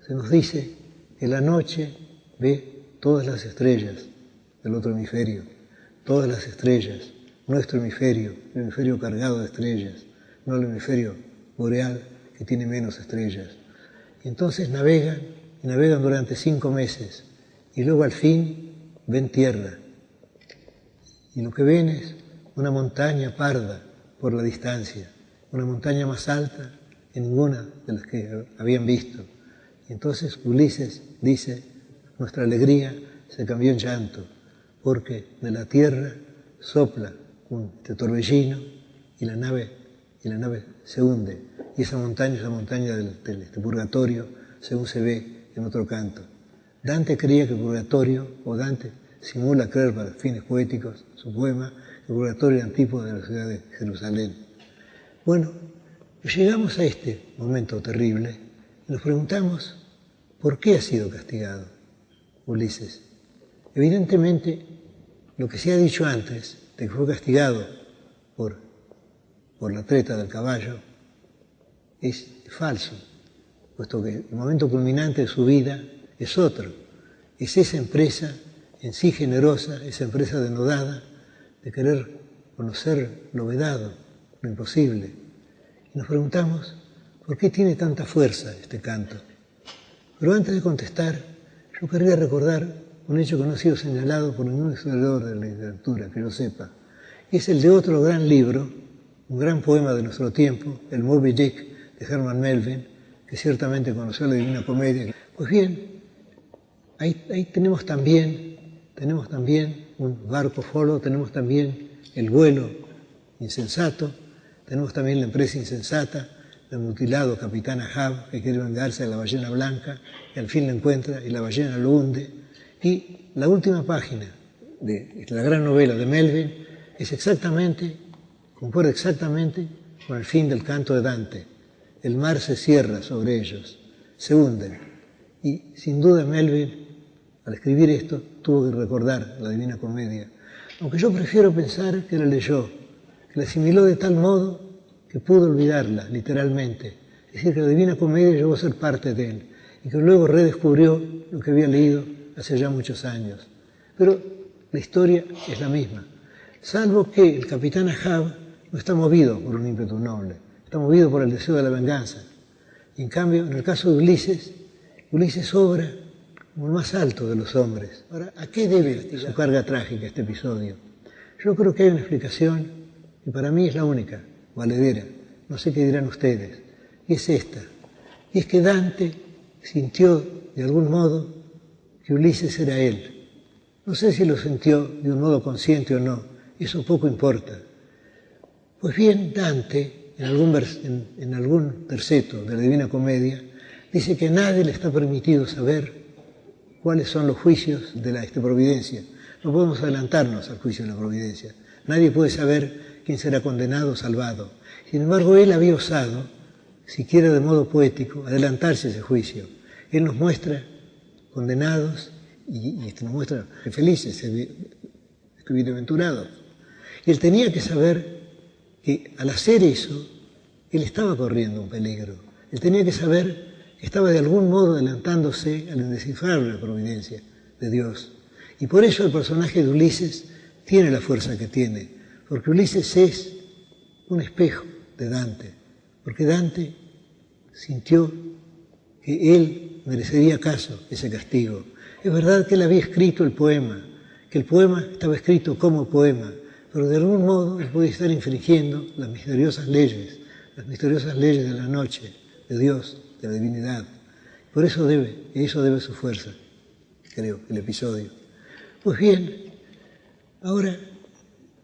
se nos dice que la noche ve todas las estrellas del otro hemisferio, todas las estrellas, nuestro hemisferio, el hemisferio cargado de estrellas, no el hemisferio boreal que tiene menos estrellas. Y entonces navegan durante 5 meses y luego al fin ven tierra. Y lo que ven es una montaña parda por la distancia, una montaña más alta en ninguna de las que habían visto. Y entonces Ulises dice, nuestra alegría se cambió en llanto, porque de la tierra sopla un torbellino y la nave se hunde. Y esa montaña es la montaña del purgatorio, según se ve en otro canto. Dante creía que el purgatorio, o Dante simula creer para fines poéticos, su poema, el purgatorio era antípoda de la ciudad de Jerusalén. Bueno, llegamos a este momento terrible y nos preguntamos, ¿por qué ha sido castigado Ulises? Evidentemente, lo que se ha dicho antes, de que fue castigado por la treta del caballo, es falso, puesto que el momento culminante de su vida es otro. Es esa empresa en sí generosa, esa empresa denodada, de querer conocer lo vedado, lo imposible. Y nos preguntamos, ¿por qué tiene tanta fuerza este canto? Pero antes de contestar, yo querría recordar un hecho que no ha sido señalado por ningún historiador de la literatura, que yo sepa. Y es el de otro gran libro, un gran poema de nuestro tiempo, el Moby Dick de Herman Melville, que ciertamente conoció la Divina Comedia. Pues bien, ahí tenemos también un barco folo, tenemos también el vuelo insensato, tenemos también la empresa insensata, del mutilado capitán Ahab, que quiere vengarse de la ballena blanca, y al fin la encuentra y la ballena lo hunde. Y la última página de la gran novela de Melville concuerda exactamente con el fin del canto de Dante. El mar se cierra sobre ellos, se hunden. Y sin duda Melville, al escribir esto, tuvo que recordar la Divina Comedia. Aunque yo prefiero pensar que la leyó, que la asimiló de tal modo que pudo olvidarla, literalmente. Es decir, que la Divina Comedia llegó a ser parte de él y que luego redescubrió lo que había leído hace ya muchos años. Pero la historia es la misma, salvo que el capitán Ahab no está movido por un ímpetu noble, está movido por el deseo de la venganza. Y en cambio, en el caso de Ulises obra como el más alto de los hombres. Ahora, ¿a qué debe su carga trágica este episodio? Yo creo que hay una explicación, y para mí es la única, valedera, no sé qué dirán ustedes, y es esta, y es que Dante sintió de algún modo que Ulises era él. No sé si lo sintió de un modo consciente o no, eso poco importa. Pues bien, Dante, en algún terceto de la Divina Comedia, dice que a nadie le está permitido saber cuáles son los juicios de la providencia. No podemos adelantarnos al juicio de la providencia. Nadie puede saber quién será condenado o salvado. Sin embargo, él había osado, siquiera de modo poético, adelantarse a ese juicio. Él nos muestra condenados y nos muestra felices, bienaventurados. Y él tenía que saber que al hacer eso, él estaba corriendo un peligro. Él tenía que saber que estaba de algún modo adelantándose al descifrar la providencia de Dios. Y por eso el personaje de Ulises tiene la fuerza que tiene, porque Ulises es un espejo de Dante, porque Dante sintió que él merecería acaso ese castigo. Es verdad que él había escrito el poema, que el poema estaba escrito como poema, pero de algún modo él podía estar infringiendo las misteriosas leyes de la noche, de Dios, de la divinidad. Por eso debe su fuerza, creo, el episodio. Pues bien, ahora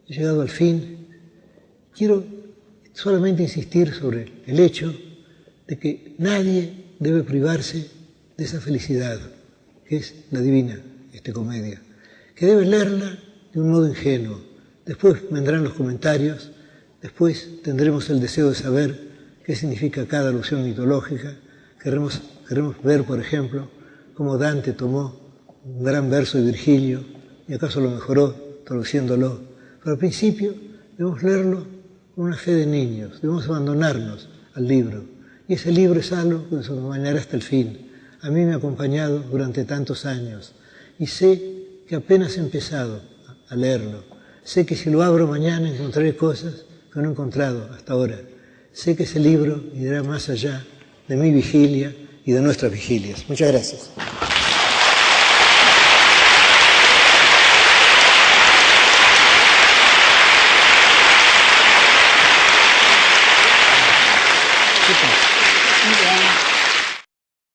he llegado al fin, quiero solamente insistir sobre el hecho de que nadie debe privarse de esa felicidad, que es la divina comedia, que debe leerla de un modo ingenuo. Después vendrán los comentarios, después tendremos el deseo de saber qué significa cada alusión mitológica. Queremos ver, por ejemplo, cómo Dante tomó un gran verso de Virgilio y acaso lo mejoró traduciéndolo. Pero al principio debemos leerlo con una fe de niños, debemos abandonarnos al libro. Y ese libro es algo que nos acompañará hasta el fin. A mí me ha acompañado durante tantos años y sé que apenas he empezado a leerlo. Sé que si lo abro mañana encontraré cosas que no he encontrado hasta ahora. Sé que ese libro irá más allá de mi vigilia y de nuestras vigilias. Muchas gracias.